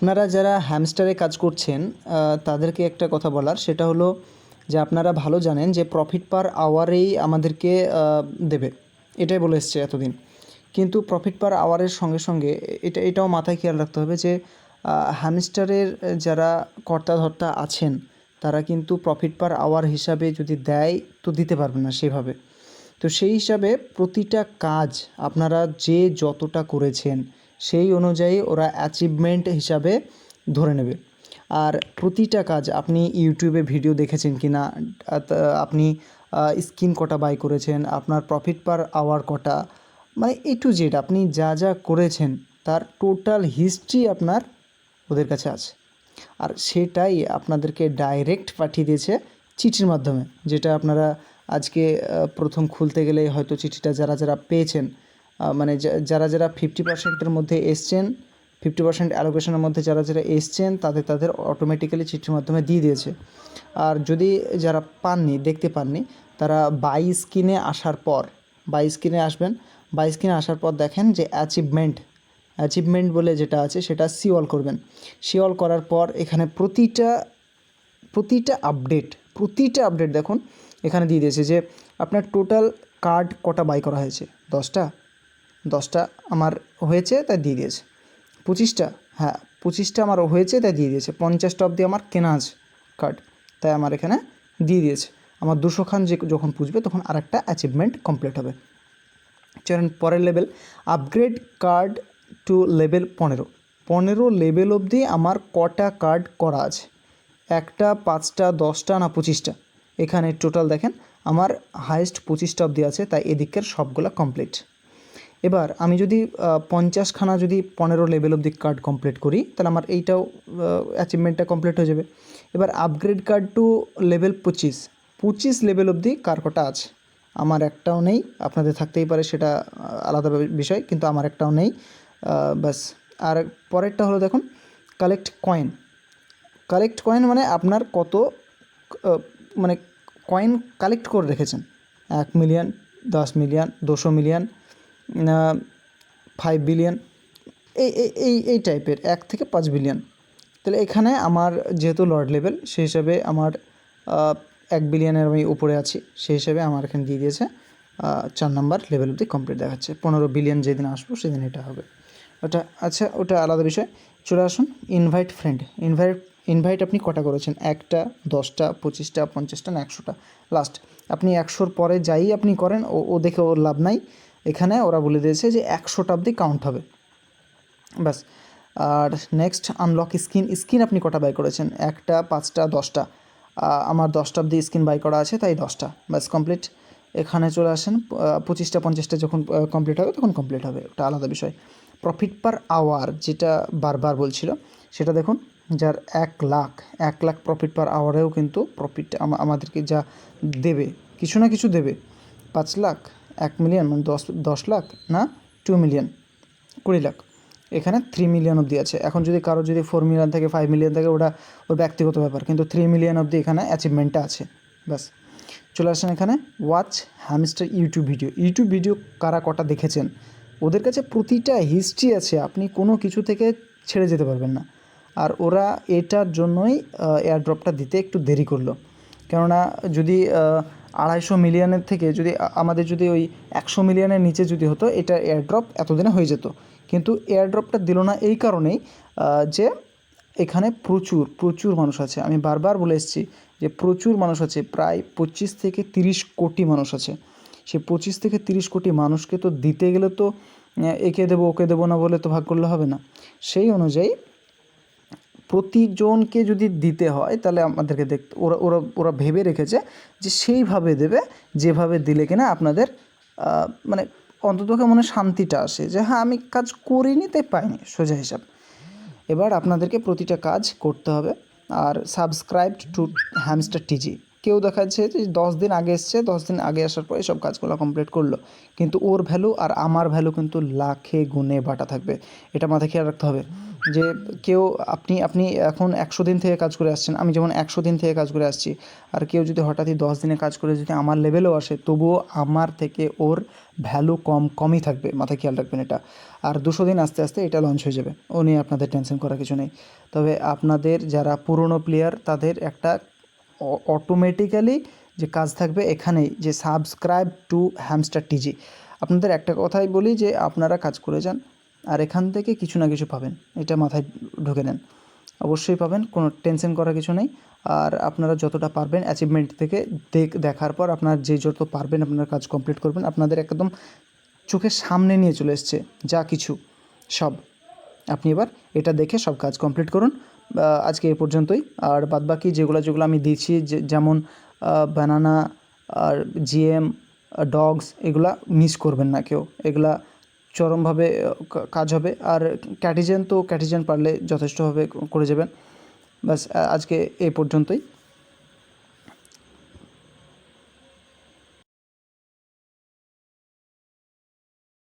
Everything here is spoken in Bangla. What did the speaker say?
আপনারা যারা হ্যামস্টারে কাজ করছেন তাদেরকে একটা কথা বলার, সেটা হলো যে আপনারা ভালো জানেন যে প্রফিট পার আওয়ারেই আমাদেরকে দেবে, এটাই বলে এসছে এতদিন। কিন্তু প্রফিট পার আওয়ারের সঙ্গে সঙ্গে এটাও মাথায় খেয়াল রাখতে হবে যে হ্যামস্টারের যারা কর্তাধর্তা আছেন তারা কিন্তু প্রফিট পার আওয়ার হিসাবে যদি দেয় তো দিতে পারবে না সেভাবে। তো সেই হিসাবে প্রতিটা কাজ আপনারা যে যতটা করেছেন সেই অনুযায়ী ওরা অ্যাচিভমেন্ট হিসাবে ধরে নেবে। আর প্রতিটা কাজ আপনি ইউটিউবে ভিডিও দেখেছেন কি না, আপনি স্কিন কটা বাই করেছেন, আপনার প্রফিট পার আওয়ার কটা, মানে এ টু জেড আপনি যা যা করেছেন তার টোটাল হিস্ট্রি আপনার ওদের কাছে আছে। আর সেটাই আপনাদেরকে ডাইরেক্ট পাঠিয়ে দিয়েছে চিঠির মাধ্যমে, যেটা আপনারা আজকে প্রথম খুলতে গেলে হয়তো চিঠিটা যারা যারা পেয়েছেন, মানে যারা যারা 50%-এর মধ্যে এসছেন, 50% অ্যালোকেশনের মধ্যে যারা যারা এসছেন তাদের অটোমেটিক্যালি চিঠির মাধ্যমে দিয়ে দিয়েছে। আর যদি যারা পাননি, দেখতে পাননি, তারা বাই স্ক্রিনে আসার পর, বাই স্ক্রিনে আসবেন, বাই স্ক্রিনে আসার পর দেখেন যে অ্যাচিভমেন্ট বলে যেটা আছে সেটা সি অল করবেন। সি অল করার পর এখানে প্রতিটা আপডেট দেখুন এখানে দিয়ে দিয়েছে যে আপনার টোটাল কার্ড কটা বাই করা হয়েছে। 10টা আমার হয়েছে তাই দিয়ে দিয়েছে। 25টা আমার হয়েছে তাই দিয়ে দিয়েছে। 50টা অবধি আমার কেনা আছে কার্ড, তাই আমার এখানে দিয়ে দিয়েছে। আমার 200 খান যখন পুষবে তখন আরেকটা অ্যাচিভমেন্ট কমপ্লিট হবে। চলেন পরের level, upgrade card to level 15 level অবধি আমার কটা কার্ড করা আছে, 1টা, 5টা, 10টা না 25টা। এখানে টোটাল দেখেন আমার হাইয়েস্ট 25টা অবধি আছে, তাই এদিকের সবগুলো কমপ্লিট। এবার আমি যদি 50 খানা যদি 15 লেভেল অবধি কার্ড কমপ্লিট করি তাহলে আমার এইটাও অ্যাচিভমেন্টটা কমপ্লিট হয়ে যাবে। এবার upgrade card to level 25 level অবধি কার কটা আছে, আমার একটাও নেই। আপনাদের থাকতেই পারে, সেটা আলাদা বিষয়, কিন্তু আমার একটাও নেই। ব্যাস। আর পরেরটা হলো দেখুন কালেক্ট কয়েন, মানে আপনার কত মানে কয়েন কালেক্ট করে রেখেছেন, 1 মিলিয়ন, 10 মিলিয়ন, 200 মিলিয়ন, 5 বিলিয়ন, এই টাইপের 1 থেকে 5 বিলিয়ন। তাহলে এখানে আমার যেহেতু লর্ড লেভেল সেই হিসাবে আমার 1 বিলিয়নের আমি উপরে আছি, সেই হিসাবে আমার এখানে দিয়ে দিয়েছে 4 নাম্বার লেভেল অবধি কমপ্লিট দেখাচ্ছে। 15 বিলিয়ন যেদিন আসবো সেদিন এটা হবে। আচ্ছা, ওটা আলাদা বিষয়। চলে আসুন ইনভাইট ফ্রেন্ড। ইনভাইট আপনি কটা করেছেন, 1টা, 10টা, 25টা, 50টা না 100টা। লাস্ট আপনি 100-র পরে যাই আপনি করেন, ও দেখে ওর লাভ নাই। এখানে ওরা বলে দিয়েছে যে 100টা অবধি কাউন্ট হবে, ব্যাস। আর নেক্সট আনলক স্কিন আপনি কটা বাই করেছেন, 1টা, 5টা, 10টা। আমার 10টা অবধি স্কিন বাই করা আছে, তাই 10টা, ব্যাস কমপ্লিট। এখানে চলে আসেন 25টা 50টা যখন কমপ্লিট হবে তখন কমপ্লিট হবে, ওটা আলাদা বিষয়। প্রফিট পার আওয়ার যেটা বারবার বলছিল সেটা দেখুন, যার 1 লাখ প্রফিট পার আওয়ারেও কিন্তু প্রফিট আমাদেরকে যা দেবে, কিছু না কিছু দেবে। 5 লাখ, 1 মিলিয়ন, মানে 10 লাখ না 2 মিলিয়ন, 20 লাখ, এখানে 3 মিলিয়ন অবধি আছে। এখন যদি কারো যদি 4 মিলিয়ন থেকে 5 মিলিয়ন থেকে, ওটা ওর ব্যক্তিগত ব্যাপার, কিন্তু 3 মিলিয়ন অবধি এখানে অ্যাচিভমেন্টটা আছে, ব্যাস। চলে আসেন এখানে ওয়াচ হ্যামস্টার ইউটিউব ভিডিও কারা কটা দেখেছেন, ওদের কাছে প্রতিটা হিস্ট্রি আছে, আপনি কোনো কিছু থেকে ছেড়ে যেতে পারবেন না। আর ওরা এটার জন্যই এয়ারড্রপটা দিতে একটু দেরি করলো, কেননা যদি 250 মিলিয়নের থেকে যদি আমাদের যদি ওই 100 মিলিয়নের নিচে যদি হতো, এটা এয়ারড্রপ এতদিনে হয়ে যেত। কিন্তু এয়ারড্রপটা দিল না এই কারণেই যে এখানে প্রচুর মানুষ আছে। আমি বারবার বলে এসেছি যে প্রচুর মানুষ আছে, প্রায় 25 থেকে 30 কোটি মানুষ আছে। সে 25 থেকে 30 কোটি মানুষকে তো দিতে গেলে তো একে দেবো ওকে দেবো না বলে তো ভাগ করলে হবে না। সেই অনুযায়ী প্রতিজনকে যদি দিতে হয় তাহলে আমাদেরকে দেখতে ওরা ভেবে রেখেছে যে সেইভাবে দেবে যেভাবে দিলে কিনা আপনাদের মানে অন্ততকে মনে শান্তিটা আসে যে হ্যাঁ আমি কাজ করিনি তাই পাইনি, সোজা হিসাব। এবার আপনাদেরকে প্রতিটা কাজ করতে হবে। আর সাবস্ক্রাইব টু হ্যামস্টার টিজি, কেউ দেখা যাচ্ছে যে 10 দিন আগে এসছে, 10 দিন আগে আসার পরে সব কাজগুলো কমপ্লিট করলো, কিন্তু ওর ভ্যালু আর আমার ভ্যালু কিন্তু লাখে গুণে বাটা থাকবে, এটা মাথায় খেয়াল রাখতে হবে। যে কেউ আপনি আপনি এখন 100 দিন থেকে কাজ করে আসছেন, আমি যেমন 100 দিন থেকে কাজ করে আসছি, আর কেউ যদি হঠাৎই 10 দিনে কাজ করে যদি আমার লেভেলেও আসে, তবুও আমার থেকে ওর ভ্যালু কমই থাকবে, মাথায় খেয়াল রাখবেন এটা। আর 200 দিন আস্তে আস্তে এটা লঞ্চ হয়ে যাবে, ও নিয়ে আপনাদের টেনশন করার কিছু নেই। তবে আপনাদের যারা পুরনো প্লেয়ার তাদের একটা অটোমেটিক্যালি যে কাজ থাকবে এখানেই, যে সাবস্ক্রাইব টু হ্যামস্টার টিজি। আপনাদের একটা কথাই বলি যে আপনারা কাজ করে যান, আর এখান থেকে কিছু না কিছু পাবেন, এটা মাথায় ঢুকে নেন, অবশ্যই পাবেন, কোনো টেনশন করার কিছু নেই। আর আপনারা যতটা পারবেন অ্যাচিভমেন্ট থেকে দেখার পর আপনার যে যত পারবেন আপনারা কাজ কমপ্লিট করবেন, আপনাদের একদম চোখের সামনে নিয়ে চলে এসছে যা কিছু সব। আপনি এবার এটা দেখে সব কাজ কমপ্লিট করুন। আজকে এ পর্যন্তই। আর বাদবাকি যেগুলো আমি দিচ্ছি, যেমন ব্যানানা আর জিএম ডগস, এগুলা মিস করবেন না কেউ, এগুলা চরমভাবে কাজ হবে। আর ক্যাটিজেন পারলে যথেষ্টভাবে করে যাবেন। ব্যাস, আজকে এ পর্যন্তই।